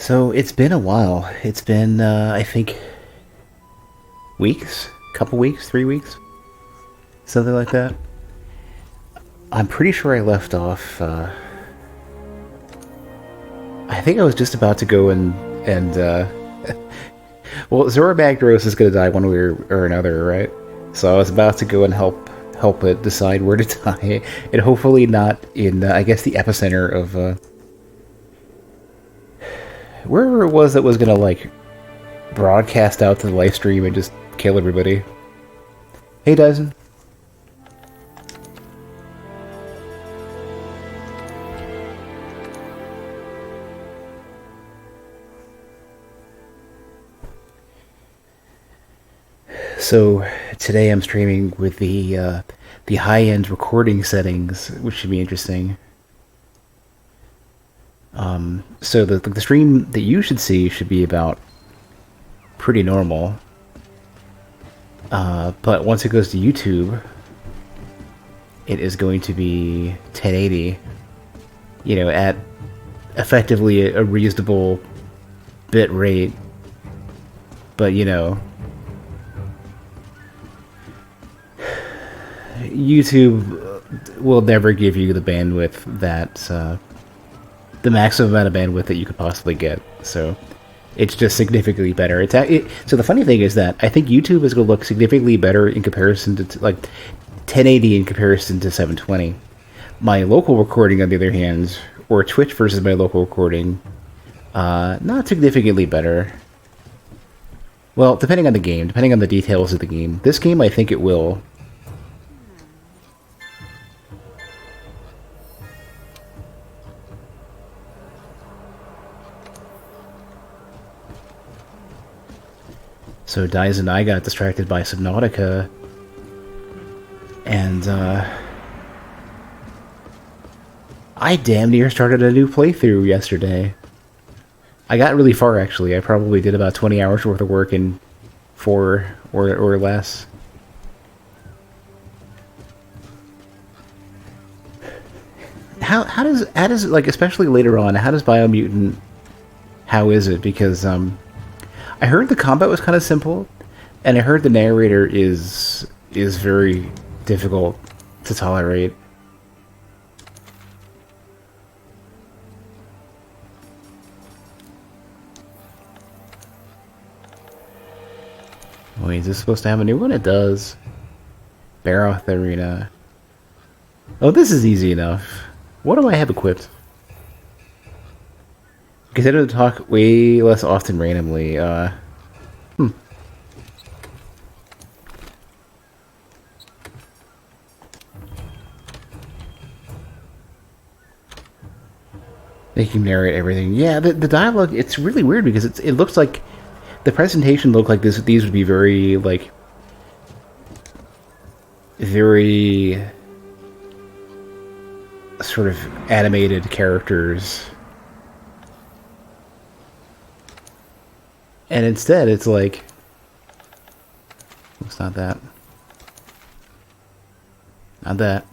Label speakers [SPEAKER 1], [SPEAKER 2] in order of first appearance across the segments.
[SPEAKER 1] So it's been a while. It's been, I think, weeks? Couple weeks? 3 weeks? Something like that. I'm pretty sure I left off, I think I was just about to go and well, Zora Magdaros is gonna die one way or another, right? So I was about to go and help it decide where to die, and hopefully not in, I guess, the epicenter of, wherever it was that was gonna, like, broadcast out to the live stream and just kill everybody. Hey, Dyson. So today I'm streaming with the high-end recording settings, which should be interesting. So the stream that you should see should be about pretty normal. But once it goes to YouTube, it is going to be 1080. You know, at effectively a reasonable bit rate. But you know, YouTube will never give you the bandwidth that the maximum amount of bandwidth that you could possibly get. So it's just significantly better. So the funny thing is that I think YouTube is going to look significantly better in comparison to like 1080 in comparison to 720. My local recording, on the other hand, or Twitch versus my local recording, not significantly better. Well, depending on the game, depending on the details of the game. This game, I think it will. So Dies and I got distracted by Subnautica, and I damn near started a new playthrough yesterday. I got really far, actually. I probably did about 20 hours worth of work in 4 or less. How does like, especially later on, how does Biomutant, how is it? Because I heard the combat was kind of simple, and I heard the narrator is very difficult to tolerate. Wait, is this supposed to have a new one? It does. Baroth Arena. Oh, this is easy enough. What do I have equipped? Consider to talk way less often randomly. They can narrate everything. Yeah, the dialogue, it's really weird because it looks like the presentation looked like these would be very, like, very sort of animated characters. And instead, it's like, it's not that. Not that.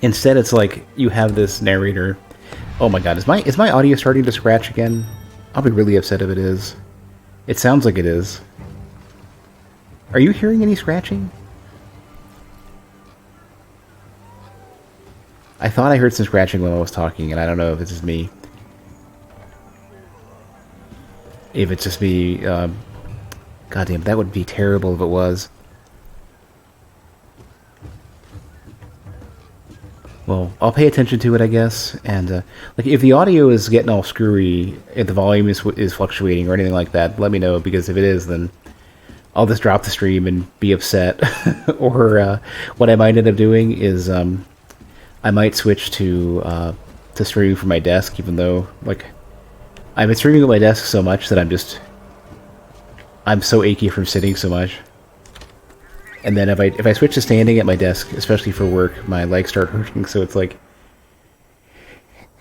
[SPEAKER 1] Instead, it's like you have this narrator. Oh my god, is my audio starting to scratch again? I'll be really upset if it is. It sounds like it is. Are you hearing any scratching? I thought I heard some scratching when I was talking, and I don't know if it's just me. If it's just me, goddamn, that would be terrible if it was. Well, I'll pay attention to it, I guess, and like if the audio is getting all screwy, if the volume is fluctuating or anything like that, let me know, because if it is, then I'll just drop the stream and be upset. Or what I might end up doing is I might switch to streaming from my desk, even though, like, I've been streaming at my desk so much that I'm so achy from sitting so much. And then if I switch to standing at my desk, especially for work, my legs start hurting, so it's like,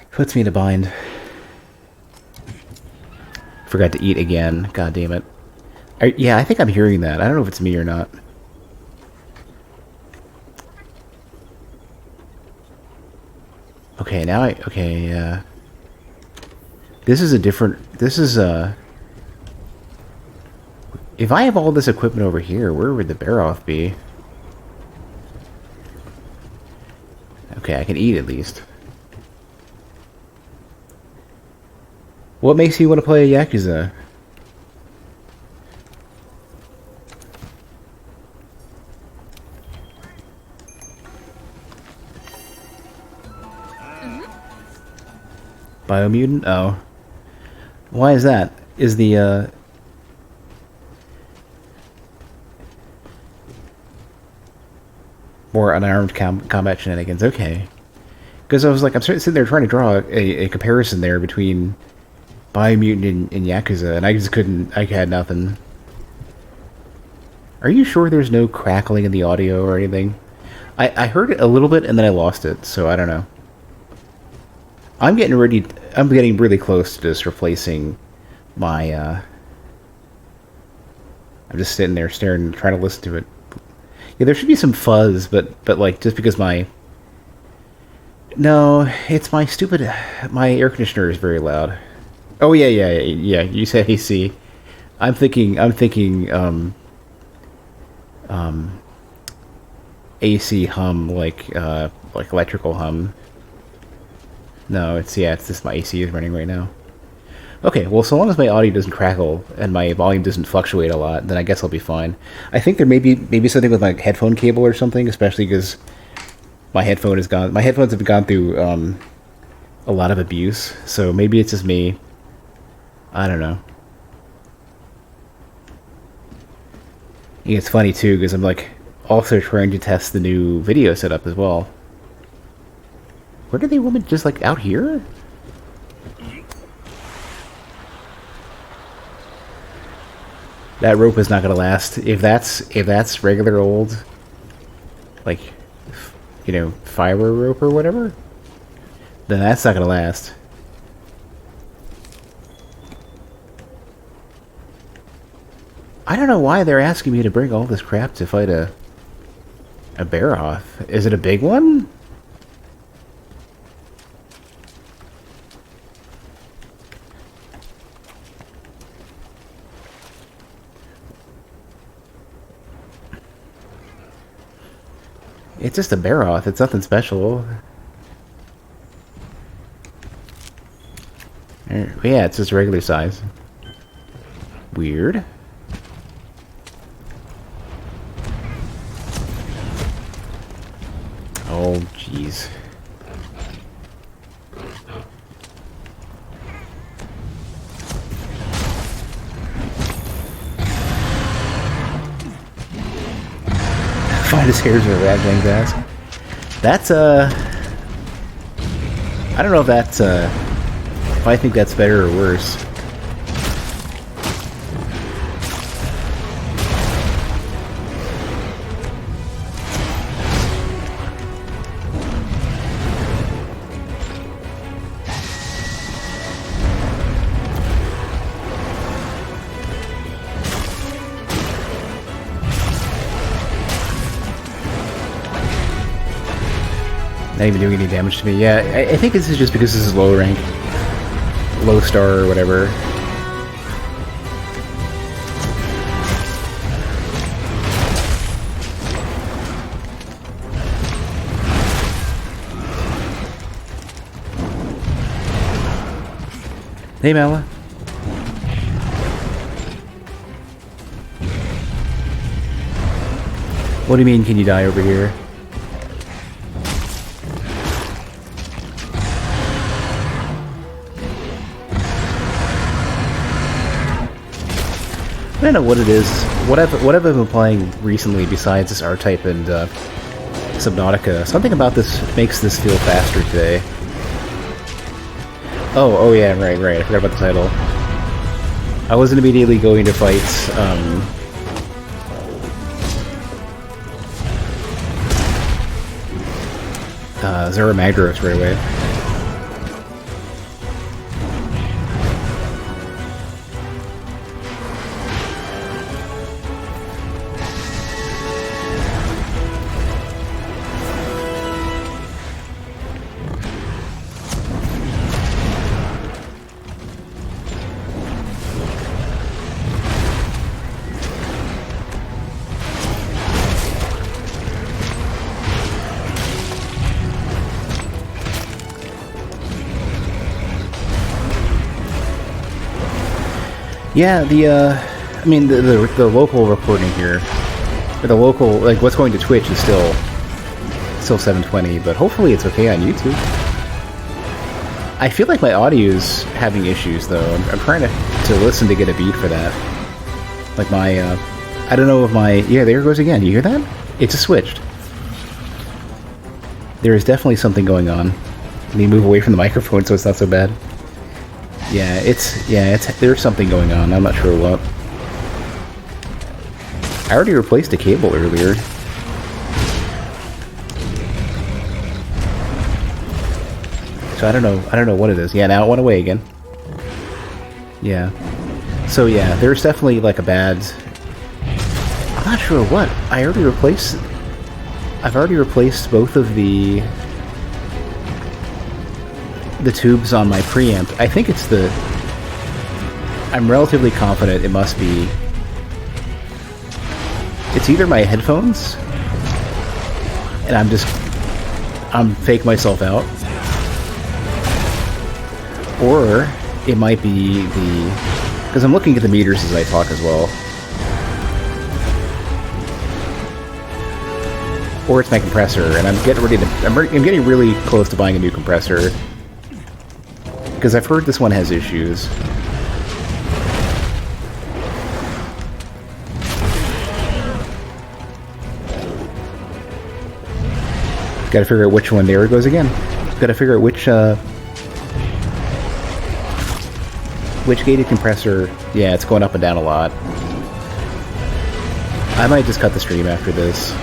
[SPEAKER 1] puts me in a bind. Forgot to eat again. God damn it. Yeah, I think I'm hearing that. I don't know if it's me or not. Okay, now okay, this is a different, this is, if I have all this equipment over here, where would the bear-off be? Okay, I can eat at least. What makes you want to play Yakuza? Biomutant? Oh. Why is that? Is the, more unarmed combat shenanigans. Okay. Because I was like, I'm sitting there trying to draw a comparison there between Biomutant and Yakuza, and I just couldn't, I had nothing. Are you sure there's no crackling in the audio or anything? I heard it a little bit and then I lost it, so I don't know. I'm getting really close to just replacing my, I'm just sitting there staring, trying to listen to it. Yeah, there should be some fuzz, but like, just because no, it's my stupid, my air conditioner is very loud. Oh, yeah, you said AC. I'm thinking, AC hum, like electrical hum. No, it's just my AC is running right now. Okay, well, so long as my audio doesn't crackle and my volume doesn't fluctuate a lot, then I guess I'll be fine. I think there may be something with my headphone cable or something, especially because my headphones have gone through a lot of abuse, so maybe it's just me. I don't know. Yeah, it's funny too, because I'm like also trying to test the new video setup as well. Where did they woman just like out here? That rope is not gonna last. If that's regular old, like, you know, fiber rope or whatever, then that's not gonna last. I don't know why they're asking me to bring all this crap to fight a bear off. Is it a big one? It's just a bear-off. It's nothing special. Yeah, it's just regular size. Weird. Oh, jeez. Finest hairs of a rat gang's ass. That's, I don't know if that's, if I think that's better or worse. Not even doing any damage to me. Yeah, I think this is just because this is low rank. Low star or whatever. Hey, Mala. What do you mean, can you die over here? I don't know what it is. What I've been playing recently, besides this R-Type and Subnautica, something about this makes this feel faster today. Oh yeah, right. I forgot about the title. I wasn't immediately going to fight Zara Magdaros right away. Yeah, I mean, the local recording here, or the local, like, what's going to Twitch is still 720, but hopefully it's okay on YouTube. I feel like my audio's having issues, though. I'm trying to listen to get a beat for that. Like my, I don't know if my... Yeah, there it goes again. You hear that? It just switched. There is definitely something going on. Let me move away from the microphone so it's not so bad. Yeah, there's something going on. I'm not sure what. I already replaced a cable earlier. So I don't know what it is. Yeah, now it went away again. Yeah. So yeah, there's definitely like a bad... I'm not sure what. I've already replaced both of the tubes on my preamp. I think it's the... I'm relatively confident it must be... It's either my headphones, and I'm fake myself out, or it might be the... Because I'm looking at the meters as I talk as well. Or it's my compressor, and I'm getting ready to... I'm getting really close to buying a new compressor. Because I've heard this one has issues. Gotta figure out which one. There it goes again. Gotta figure out which gated compressor... Yeah, it's going up and down a lot. I might just cut the stream after this.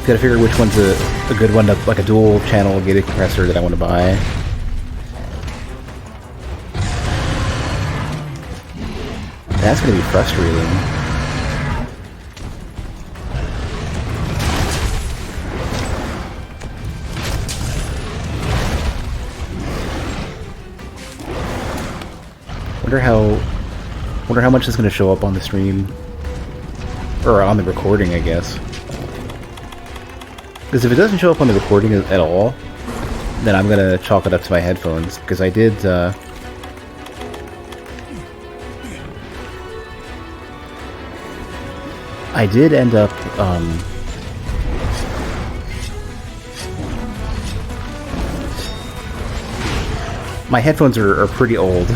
[SPEAKER 1] Gotta figure which one's a good one, like a dual channel gated compressor that I want to buy. That's gonna be frustrating. Wonder how much is gonna show up on the stream, or on the recording, I guess. Because if it doesn't show up on the recording at all, then I'm gonna chalk it up to my headphones. Because I did, end up, my headphones are pretty old.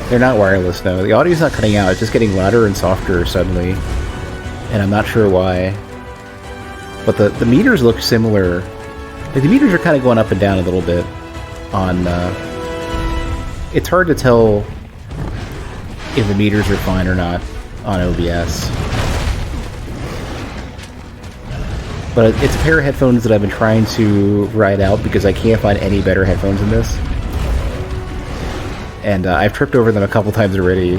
[SPEAKER 1] They're not wireless, though. The audio's not cutting out, it's just getting louder and softer suddenly. And I'm not sure why. But the meters look similar. Like, the meters are kind of going up and down a little bit on... it's hard to tell if the meters are fine or not on OBS. But it's a pair of headphones that I've been trying to ride out because I can't find any better headphones than this. And I've tripped over them a couple times already.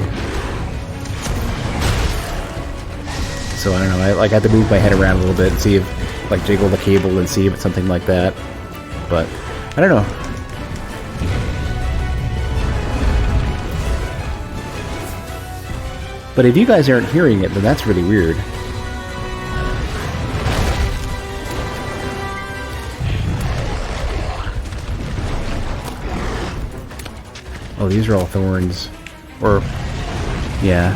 [SPEAKER 1] So I don't know, I had to move my head around a little bit and see if, like, jiggle the cable and see if it's something like that. But, I don't know. But if you guys aren't hearing it, then that's really weird. Oh, these are all thorns. Or, yeah.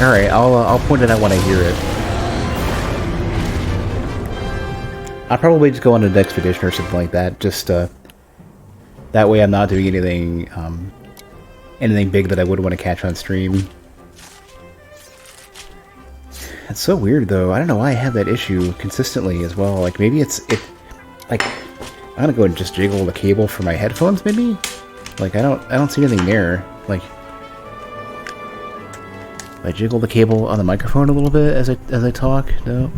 [SPEAKER 1] Alright, I'll point it out when I hear it. I'll probably just go on an expedition or something like that, just, that way I'm not doing anything, anything big that I would want to catch on stream. It's so weird, though. I don't know why I have that issue consistently as well. Like, maybe like, I'm gonna go and just jiggle the cable for my headphones, maybe? Like, I don't see anything there. Like, I jiggle the cable on the microphone a little bit as I talk. No.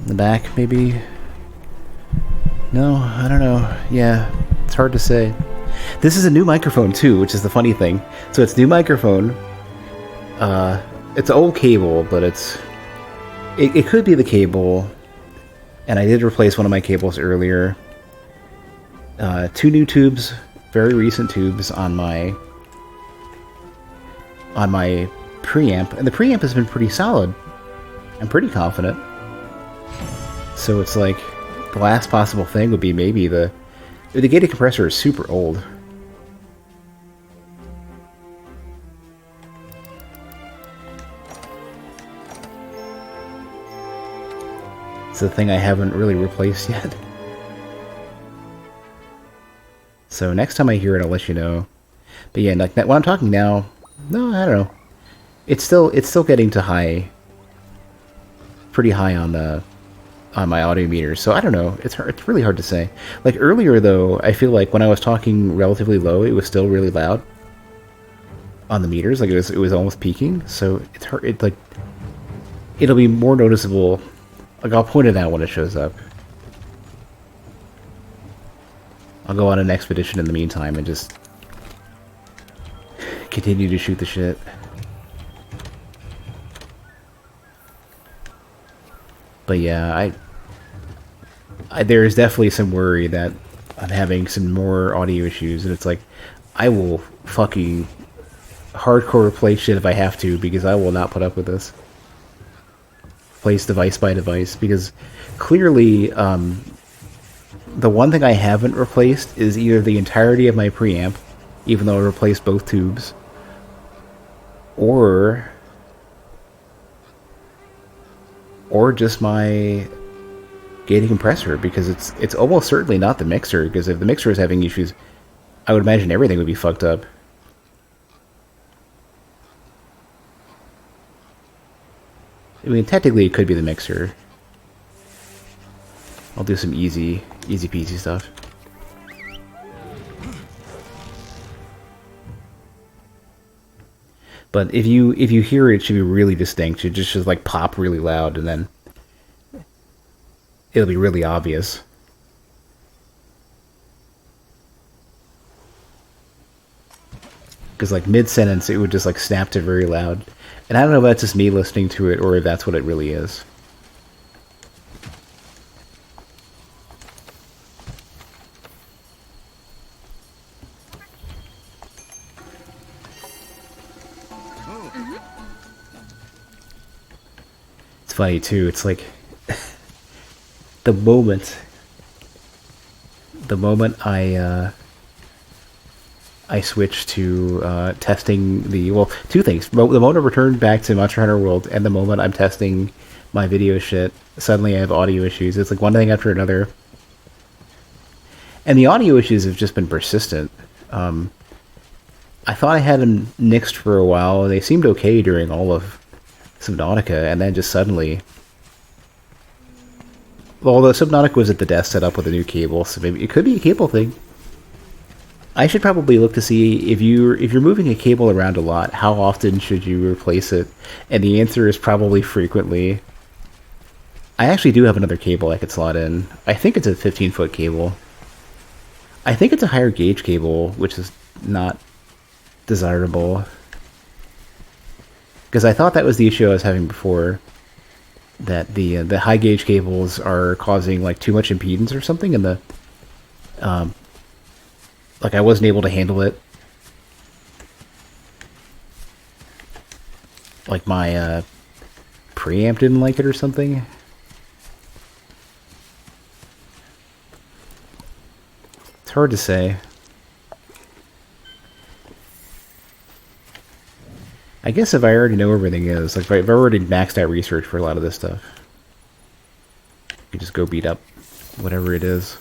[SPEAKER 1] In the back, maybe. No, I don't know. Yeah, it's hard to say. This is a new microphone too, which is the funny thing. So it's new microphone. It's old cable, but it could be the cable. And I did replace one of my cables earlier. Two new tubes, very recent tubes on my preamp, and the preamp has been pretty solid. I'm pretty confident. So it's like the last possible thing would be maybe the gated compressor is super old. It's the thing I haven't really replaced yet. So next time I hear it, I'll let you know. But yeah, like when I'm talking now, no, I don't know. It's still getting to high, pretty high on my audio meter. So I don't know. It's really hard to say. Like earlier though, I feel like when I was talking relatively low, it was still really loud on the meters. Like it was almost peaking. So it's hard. It like it'll be more noticeable. Like I'll point it out when it shows up. I'll go on an expedition in the meantime and just continue to shoot the shit. But yeah, there is definitely some worry that I'm having some more audio issues, and it's like, I will fucking hardcore replace shit if I have to, because I will not put up with this. Replace device by device, because clearly, the one thing I haven't replaced is either the entirety of my preamp, even though I replaced both tubes, or just my gating compressor, because it's almost certainly not the mixer, because if the mixer is having issues, I would imagine everything would be fucked up. I mean, technically it could be the mixer. I'll do some easy peasy stuff. But if you hear it, it should be really distinct. It just like pop really loud, and then it'll be really obvious. Because like mid-sentence, it would just like snap to very loud. And I don't know if that's just me listening to it, or if that's what it really is. It's funny too, it's like the moment I switched to testing the, well, two things. The moment I returned back to Monster Hunter World and the moment I'm testing my video shit, suddenly I have audio issues. It's like one thing after another. And the audio issues have just been persistent. I thought I had them nixed for a while, and they seemed okay during all of Subnautica, and then just suddenly... Well, although Subnautica was at the desk set up with a new cable, so maybe it could be a cable thing. I should probably look to see if you're moving a cable around a lot, how often should you replace it? And the answer is probably frequently. I actually do have another cable I could slot in. I think it's a 15-foot cable. I think it's a higher gauge cable, which is not desirable. Because I thought that was the issue I was having before. That the high gauge cables are causing like too much impedance or something, and the like I wasn't able to handle it. Like my preamp didn't like it or something. It's hard to say. I guess if I already know where everything is, like if I've already maxed out research for a lot of this stuff, I can just go beat up whatever it is.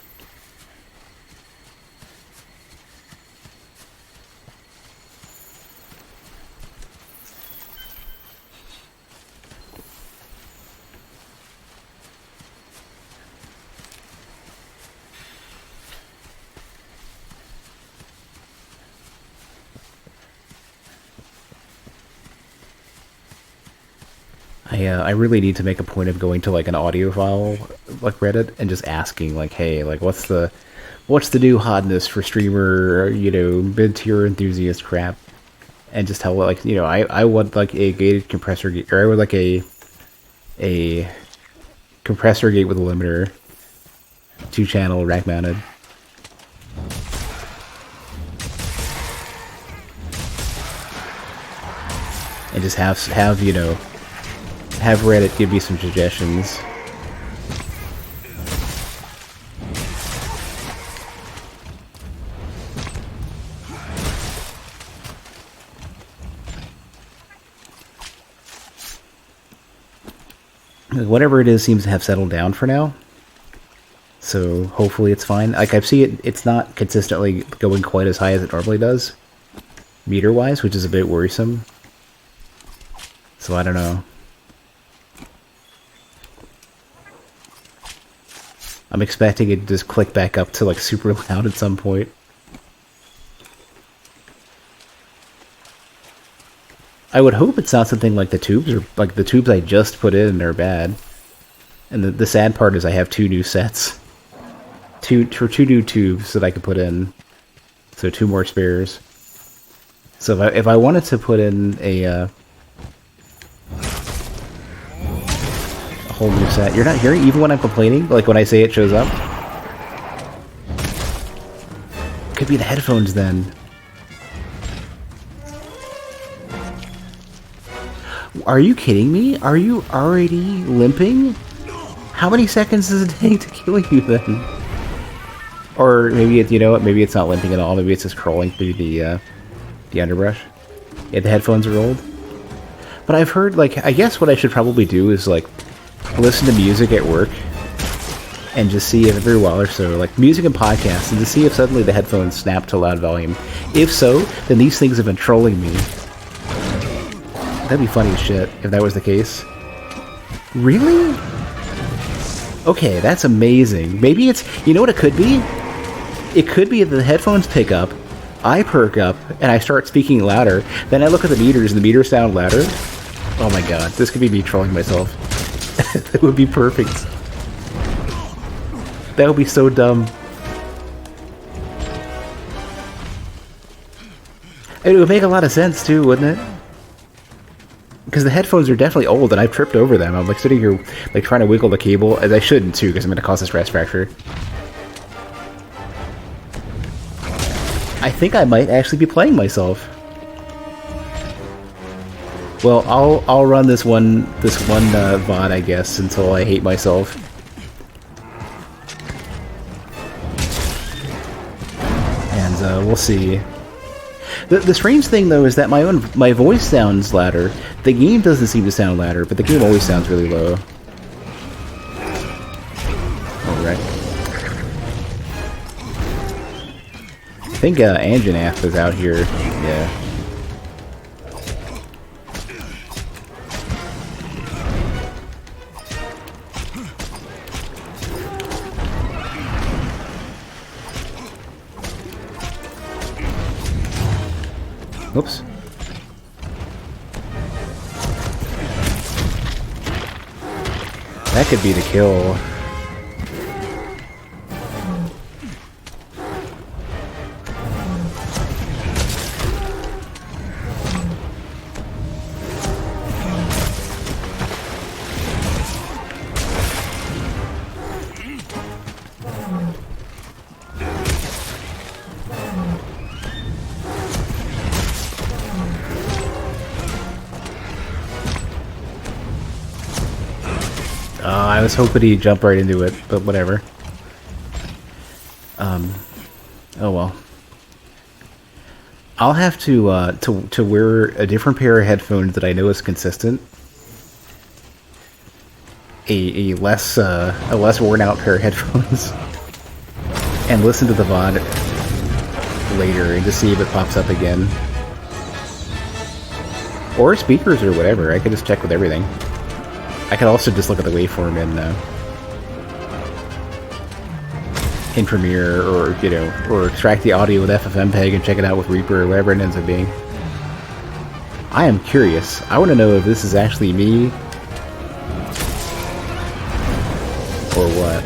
[SPEAKER 1] I really need to make a point of going to like an audiophile like Reddit and just asking like, hey, like what's the new hotness for streamer, mid-tier enthusiast crap, and just tell like, I want like a gated compressor gate, or I would like a compressor gate with a limiter, 2-channel rack mounted. And just have Reddit give me some suggestions. Whatever it is seems to have settled down for now. So hopefully it's fine. Like I see it's not consistently going quite as high as it normally does, meter-wise, which is a bit worrisome. So I don't know. I'm expecting it to just click back up to like super loud at some point. I would hope it's not something like the tubes, or like the tubes I just put in are bad. And the sad part is I have 2 new sets. Two new tubes that I could put in. So 2 more spares. So if I wanted to put in a whole new set. You're not hearing even when I'm complaining? Like when I say it shows up? Could be the headphones then. Are you kidding me? Are you already limping? How many seconds does it take to kill you then? Or maybe you know what? Maybe it's not limping at all. Maybe it's just crawling through the underbrush. Yeah, the headphones are old. But I've heard, like, I guess what I should probably do is like listen to music at work and just see if every while or so, like music and podcasts, and to see if suddenly the headphones snap to loud volume. If so, then these things have been trolling me. That'd be funny as shit if that was the case. Really? Okay, that's amazing. Maybe it's, you know what it could be? It could be that the headphones pick up, I perk up, and I start speaking louder, then I look at the meters and the meters sound louder. Oh my god, this could be me trolling myself. That would be perfect. That would be so dumb. It would make a lot of sense too, wouldn't it? Because the headphones are definitely old and I've tripped over them. I'm like sitting here like trying to wiggle the cable, as I shouldn't too, because I'm going to cause a stress fracture. I think I might actually be playing myself. Well, I'll run this one VOD, I guess, until I hate myself. And we'll see. The strange thing though is that my voice sounds louder. The game doesn't seem to sound louder, but the game always sounds really low. Alright. I think Anjanath is out here. Yeah. Oops. That could be the kill. I was hoping he'd jump right into it, but whatever. Oh well. I'll have to wear a different pair of headphones that I know is consistent. A less worn out pair of headphones, and listen to the VOD later and just see if it pops up again. Or speakers or whatever. I could just check with everything. I could also just look at the waveform in Premiere, or or extract the audio with FFmpeg and check it out with Reaper or whatever it ends up being. I am curious. I want to know if this is actually me Or what?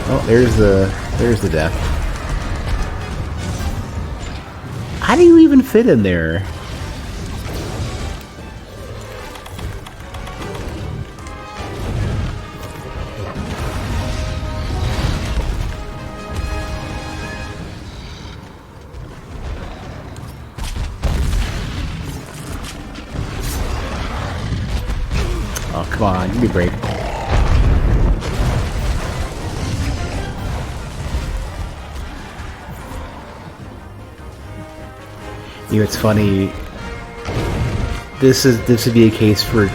[SPEAKER 1] Oh, there's the death. How do you even fit in there? Oh, come on, give me a break. You know, it's funny. This would be a case for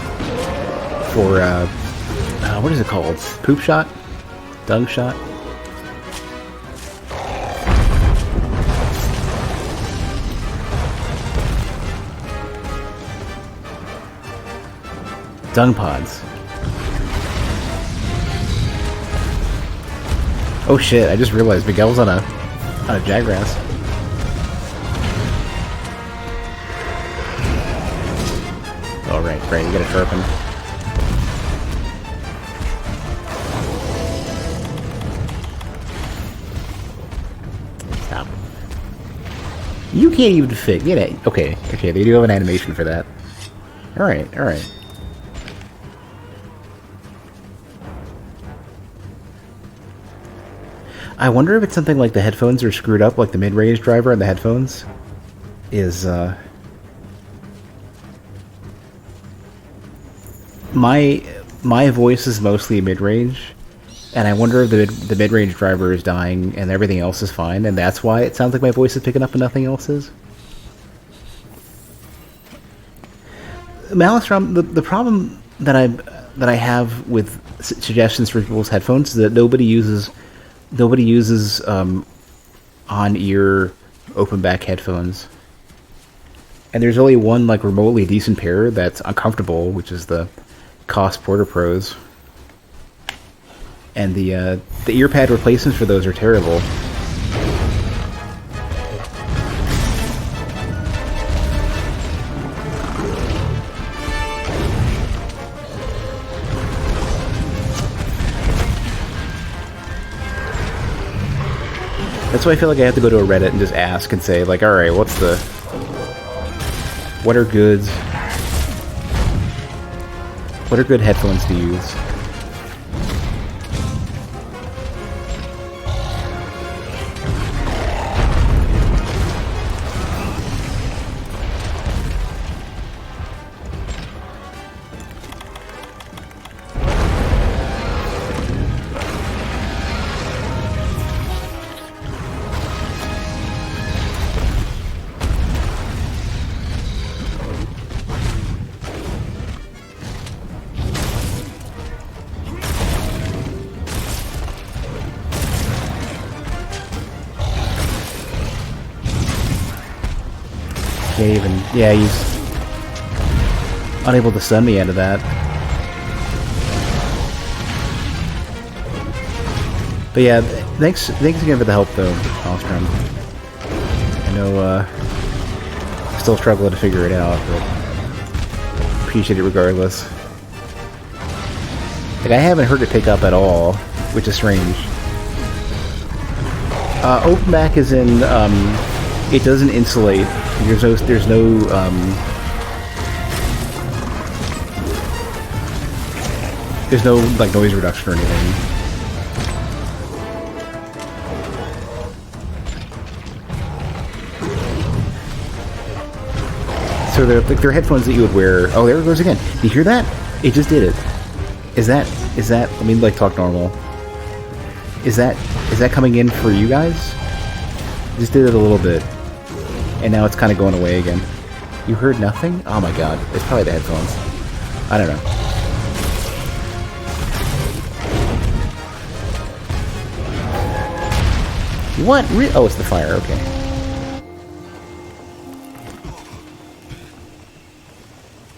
[SPEAKER 1] what is it called? Poop shot? Dung shot? Dung pods. Oh shit! I just realized Miguel's on a Jagras. Oh right, you gotta sharpen. Stop. You can't even fit. Get it? Okay, they do have an animation for that. All right. I wonder if it's something like the headphones are screwed up, like the mid-range driver on the headphones is, my voice is mostly mid-range, and I wonder if the mid-range driver is dying and everything else is fine, and that's why it sounds like my voice is picking up and nothing else is. Maelstrom, the problem that I have with suggestions for people's headphones is that nobody uses on-ear open-back headphones. And there's only one like remotely decent pair that's uncomfortable, which is the Cost Porter Pros. And the earpad replacements for those are terrible. That's why I feel like I have to go to a Reddit and just ask and say, like, alright, what are good headphones to use? Yeah, he's unable to send me into that. But yeah, thanks again for the help though, Maelstrom. I know still struggling to figure it out, but appreciate it regardless. Like, I haven't heard it pick up at all, which is strange. Open back is in it doesn't insulate. There's no like noise reduction or anything. So they're headphones that you would wear. Oh, there it goes again. You hear that? It just did it. Is that? I mean, like, talk normal. Is that coming in for you guys? Just did it a little bit. And now it's kind of going away again. You heard nothing? Oh my god. It's probably the headphones. I don't know. What? Oh, it's the fire. Okay.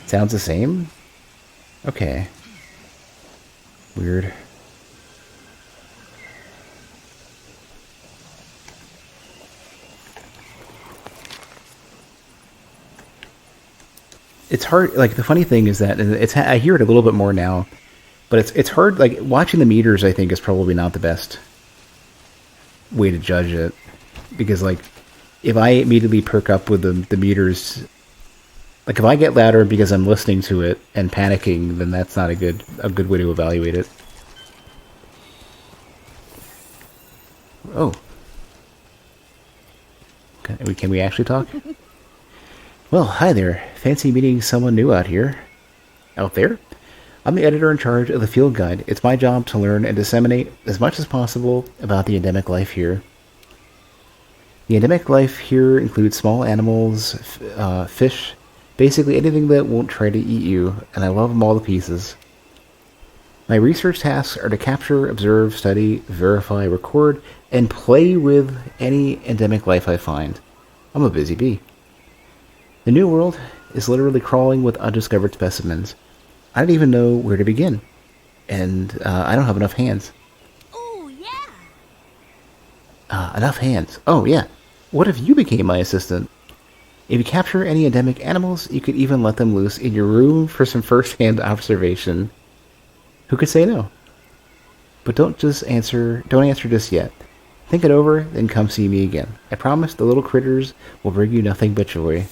[SPEAKER 1] Sounds the same? Okay. Weird. it's hard. Like the funny thing is that I hear it a little bit more now, but it's hard. Like watching the meters, I think is probably not the best way to judge it, because like if I immediately perk up with the meters, like if I get louder because I'm listening to it and panicking, then that's not a good way to evaluate it. Oh, can we actually talk? Well, hi there. Fancy meeting someone new out here. Out there? I'm the editor in charge of the field guide. It's my job to learn and disseminate as much as possible about the endemic life here. The endemic life here includes small animals, fish, basically anything that won't try to eat you, and I love them all to pieces. My research tasks are to capture, observe, study, verify, record, and play with any endemic life I find. I'm a busy bee. The New World is literally crawling with undiscovered specimens. I don't even know where to begin, and I don't have enough hands.
[SPEAKER 2] Oh, yeah!
[SPEAKER 1] Enough hands. Oh, yeah. What if you became my assistant? If you capture any endemic animals, you could even let them loose in your room for some first-hand observation. Who could say no? But don't answer just yet. Think it over, then come see me again. I promise the little critters will bring you nothing but joy.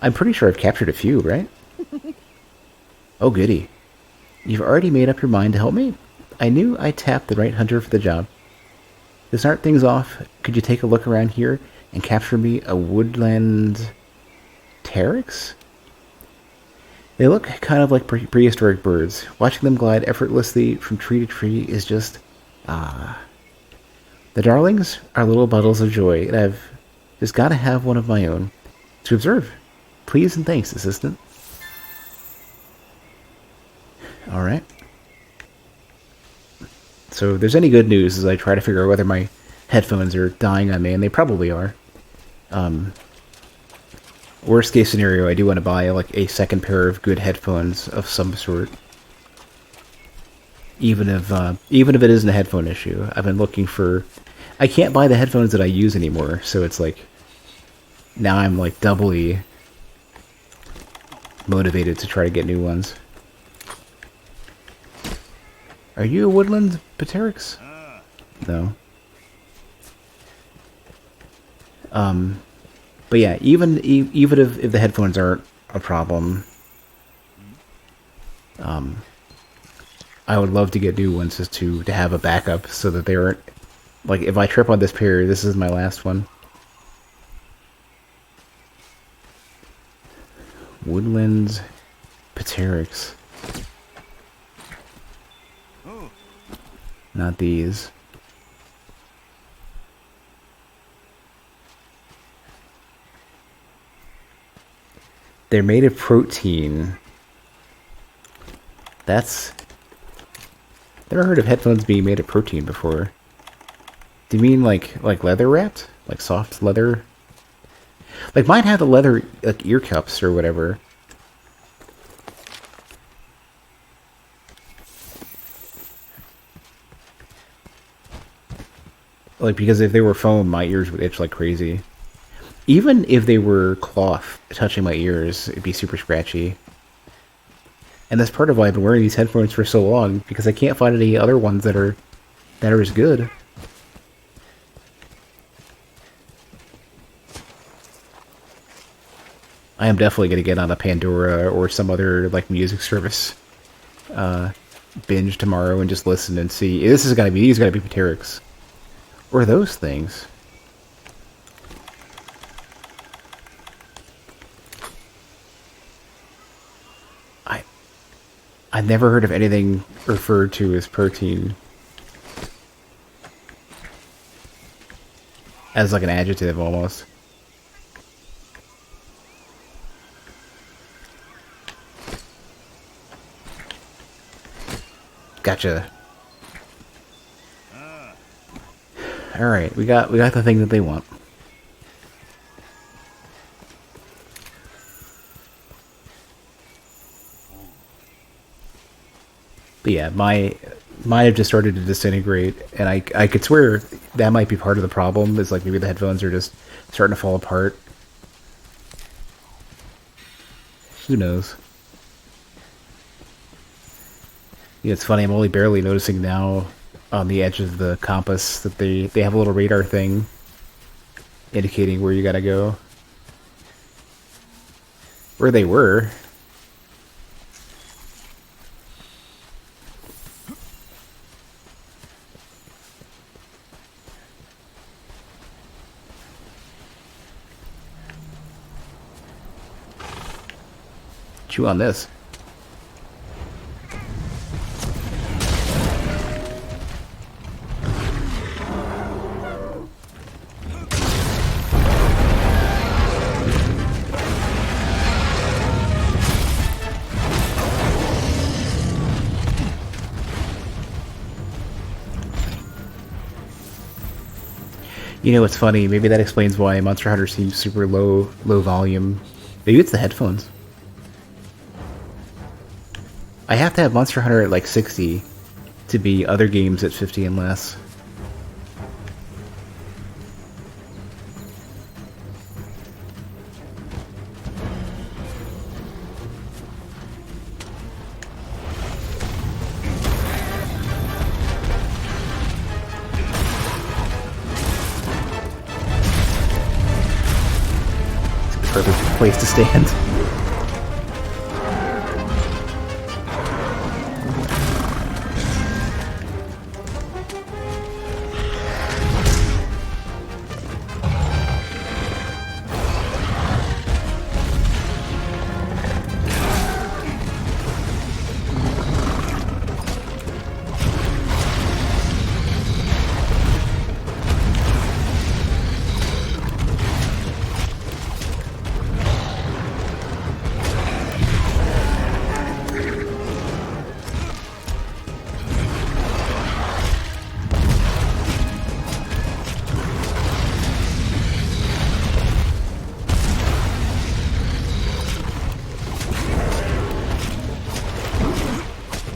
[SPEAKER 1] I'm pretty sure I've captured a few, right? Oh, goody. You've already made up your mind to help me? I knew I tapped the right hunter for the job. To start things off, could you take a look around here and capture me a woodland pteryx? They look kind of like prehistoric birds. Watching them glide effortlessly from tree to tree is just... The darlings are little bundles of joy, and I've just got to have one of my own. To observe. Please and thanks, assistant. Alright. So if there's any good news as I try to figure out whether my headphones are dying on me, and they probably are. Worst case scenario, I do want to buy like a second pair of good headphones of some sort. Even if it isn't a headphone issue. I've been looking for... I can't buy the headphones that I use anymore, so it's like... Now I'm like doubly motivated to try to get new ones. Are you a woodland pteryx? No. But yeah, even if the headphones aren't a problem, I would love to get new ones just to have a backup so that they aren't... Like, if I trip on this pair, this is my last one. Woodland pteryx. Not these. They're made of protein. That's... Never heard of headphones being made of protein before. Do you mean like leather wrapped? Like soft leather? Like mine have the leather like ear cups or whatever. Like, because if they were foam, my ears would itch like crazy. Even if they were cloth touching my ears, it'd be super scratchy. And that's part of why I've been wearing these headphones for so long, because I can't find any other ones that are as good. I am definitely going to get on a Pandora or some other like music service binge tomorrow and just listen and see. These are going to be pteryx. Or those things. I've never heard of anything referred to as protein as like an adjective almost. Gotcha. All right, we got the thing that they want. But yeah, mine have just started to disintegrate, and I could swear that might be part of the problem. Is like maybe the headphones are just starting to fall apart. Who knows? Yeah, it's funny, I'm only barely noticing now on the edge of the compass that they have a little radar thing indicating where you gotta go. Where they were. Chew on this. You know, it's funny. Maybe that explains why Monster Hunter seems super low volume. Maybe it's the headphones. I have to have Monster Hunter at like 60 to be other games at 50 and less. Perfect place to stand.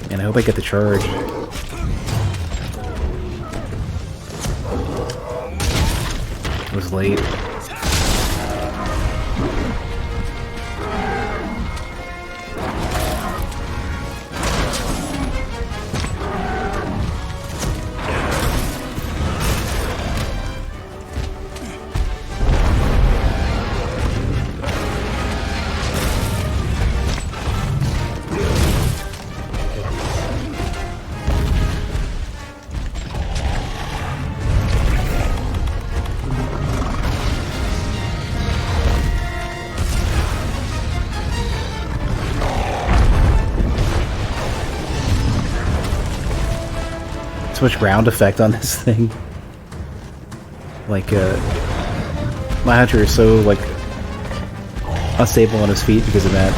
[SPEAKER 1] And I hope I get the charge. It was late. So much ground effect on this thing. Like, my hunter is so, like, unstable on his feet because of that.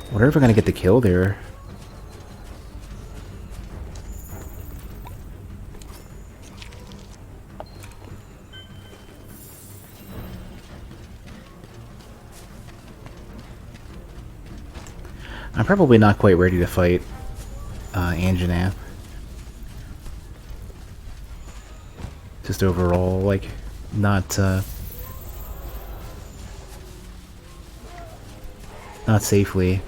[SPEAKER 1] I wonder if we're gonna get the kill there. I'm probably not quite ready to fight Anjanath. Just overall, like, not safely.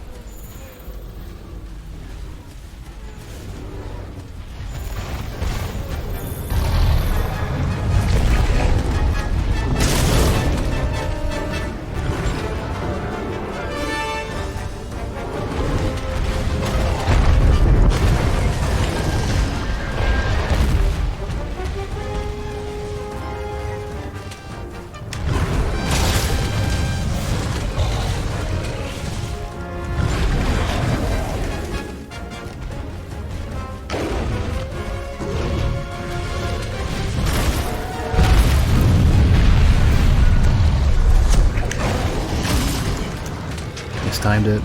[SPEAKER 1] timed it.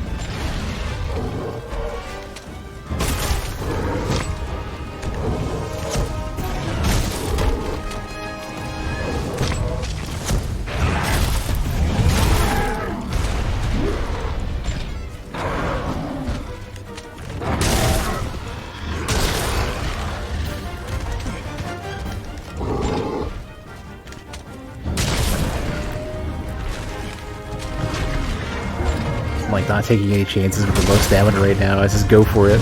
[SPEAKER 1] I'm like not taking any chances with the low stamina right now. I just go for it.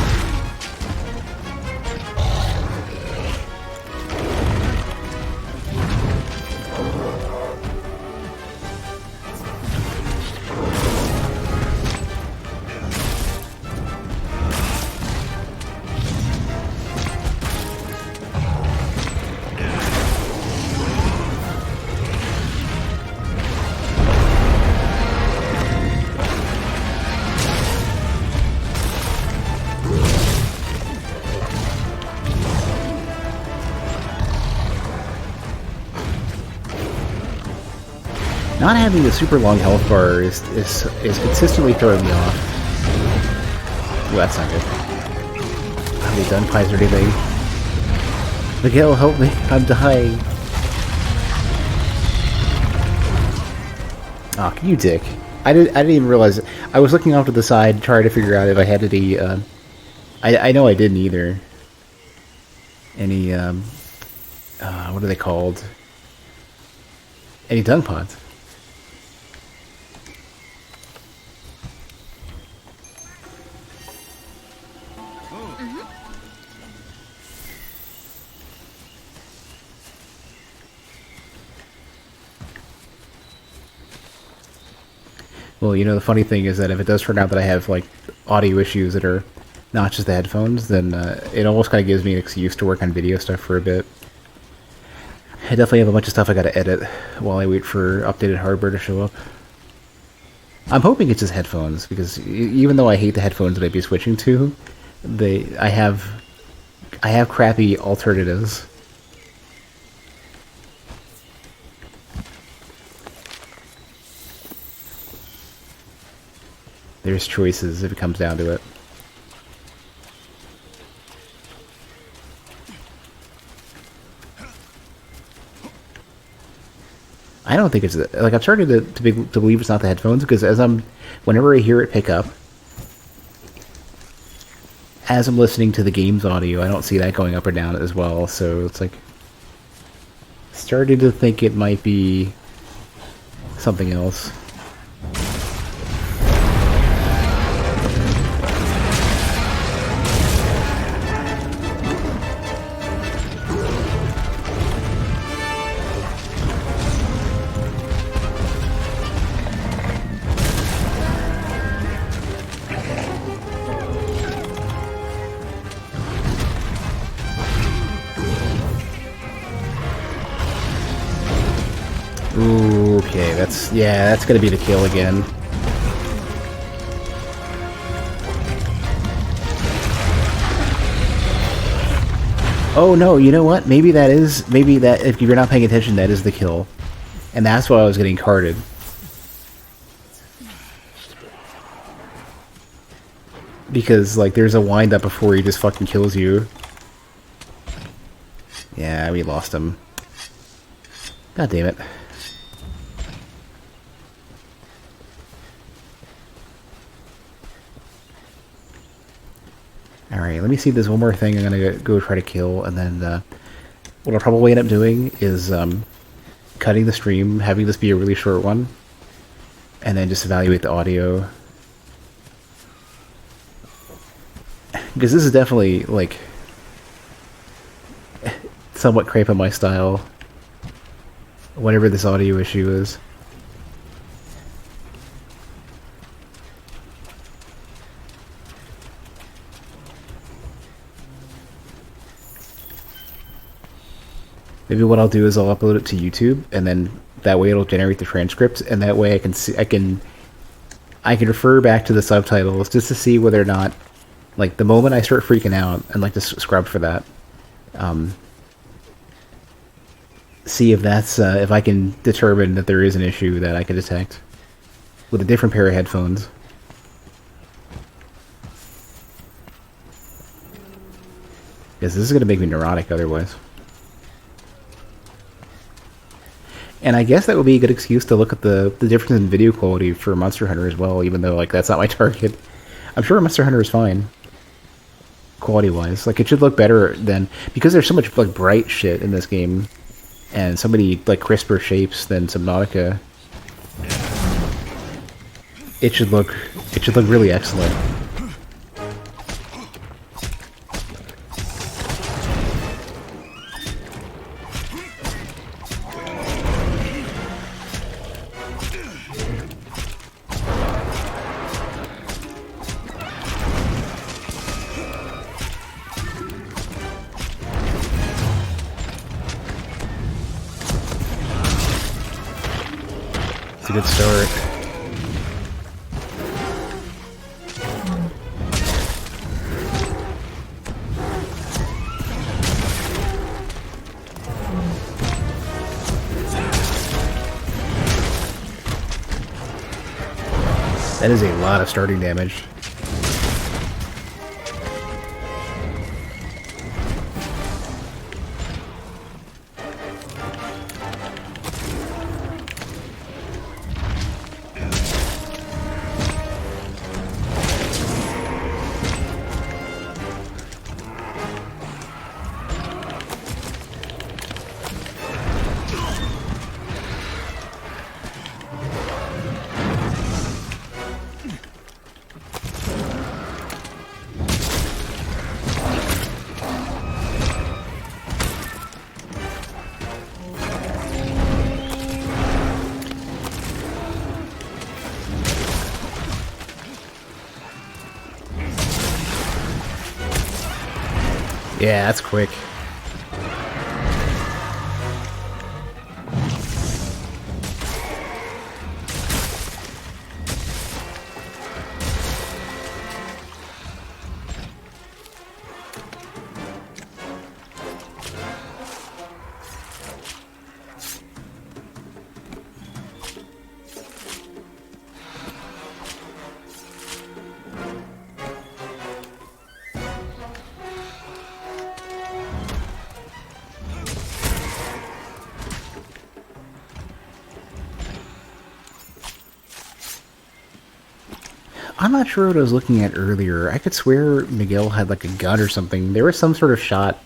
[SPEAKER 1] Not having a super long health bar is consistently throwing me off. Well, that's not good. Have they done pies or anything? Miguel, help me! I'm dying! Aw, you dick. I didn't even realize it. I was looking off to the side trying to figure out if I had any, I know I didn't either. Any, what are they called? Any dung pods. Well, you know, the funny thing is that if it does turn out that I have, like, audio issues that are not just the headphones, then it almost kind of gives me an excuse to work on video stuff for a bit. I definitely have a bunch of stuff I gotta edit while I wait for updated hardware to show up. I'm hoping it's just headphones, because even though I hate the headphones that I'd be switching to, I have crappy alternatives. There's choices if it comes down to it. I don't think it's like I've started to believe it's not the headphones because whenever I hear it pick up, as I'm listening to the game's audio, I don't see that going up or down as well. So it's like starting to think it might be something else. Okay, that's gonna be the kill again. Oh no, you know what? Maybe that if you're not paying attention, that is the kill. And that's why I was getting carded. Because, like, there's a wind-up before he just fucking kills you. Yeah, we lost him. God damn it. Alright, let me see if there's one more thing I'm gonna go try to kill, and then what I'll probably end up doing is cutting the stream, having this be a really short one, and then just evaluate the audio. Because this is definitely, like, somewhat cramping my style, whatever this audio issue is. Maybe what I'll do is I'll upload it to YouTube, and then that way it'll generate the transcripts, and that way I can refer back to the subtitles just to see whether or not, like, the moment I start freaking out, I'd like to scrub for that. See if that's if I can determine that there is an issue that I can detect with a different pair of headphones. Because this is going to make me neurotic otherwise. And I guess that would be a good excuse to look at the difference in video quality for Monster Hunter as well, even though, like, that's not my target. I'm sure Monster Hunter is fine, quality-wise. Like, it should look better than... Because there's so much, like, bright shit in this game, and so many, like, crisper shapes than Subnautica, it should look really excellent. It's a good start. That is a lot of starting damage. Yeah, that's quick. I'm not sure what I was looking at earlier. I could swear Miguel had like a gun or something. There was some sort of shot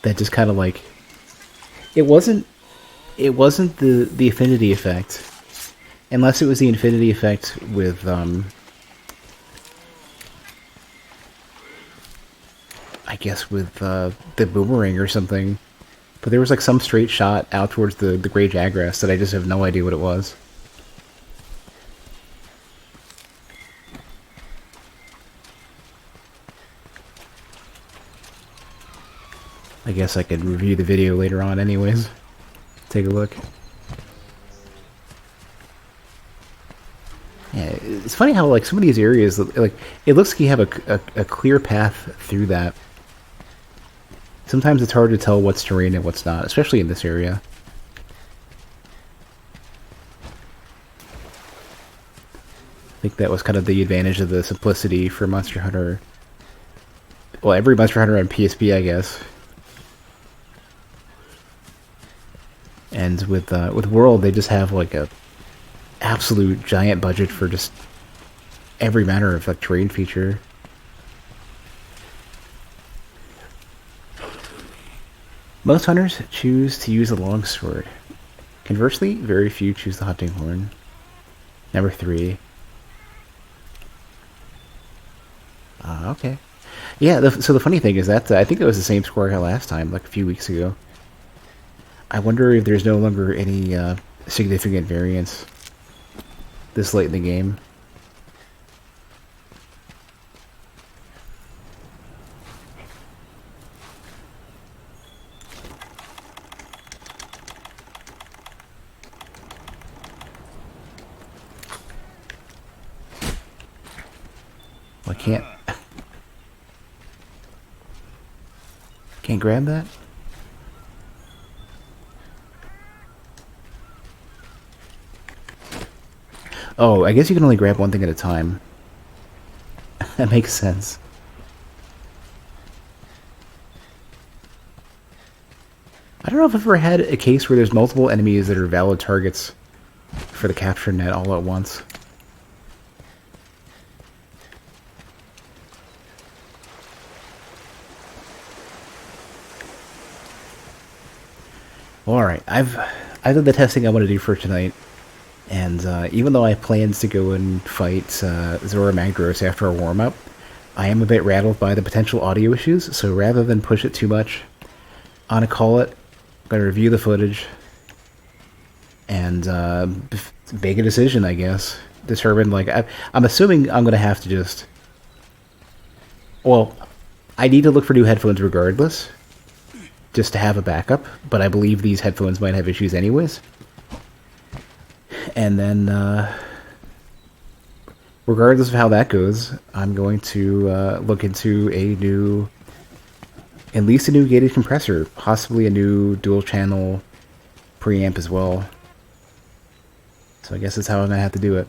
[SPEAKER 1] that just kind of like... It wasn't the affinity effect. Unless it was the infinity effect with, I guess with the boomerang or something. But there was like some straight shot out towards the Grey Jagras that I just have no idea what it was. I guess I could review the video later on anyways. Take a look. Yeah, it's funny how like some of these areas, like it looks like you have a clear path through that. Sometimes it's hard to tell what's terrain and what's not, especially in this area. I think that was kind of the advantage of the simplicity for Monster Hunter. Well, every Monster Hunter on PSP, I guess. And with World, they just have like a absolute giant budget for just every manner of like terrain feature. Most hunters choose to use a longsword. Conversely, very few choose the hunting horn. Number 3. Okay. Yeah, so the funny thing is that I think it was the same score I got last time, like a few weeks ago. I wonder if there's no longer any significant variance this late in the game. Well, I can't grab that? Oh, I guess you can only grab one thing at a time. That makes sense. I don't know if I've ever had a case where there's multiple enemies that are valid targets for the capture net all at once. Alright, I've done the testing I want to do for tonight, and even though I have plans to go and fight Zora Magdaros after a warm-up, I am a bit rattled by the potential audio issues, so rather than push it too much, I'm gonna call it, I'm gonna review the footage, and make a decision, I guess. Determine, like, I'm assuming I'm gonna have to just... Well, I need to look for new headphones regardless, just to have a backup, but I believe these headphones might have issues anyways. And then, regardless of how that goes, I'm going to look into at least a new gated compressor, possibly a new dual channel preamp as well. So I guess that's how I'm going to have to do it.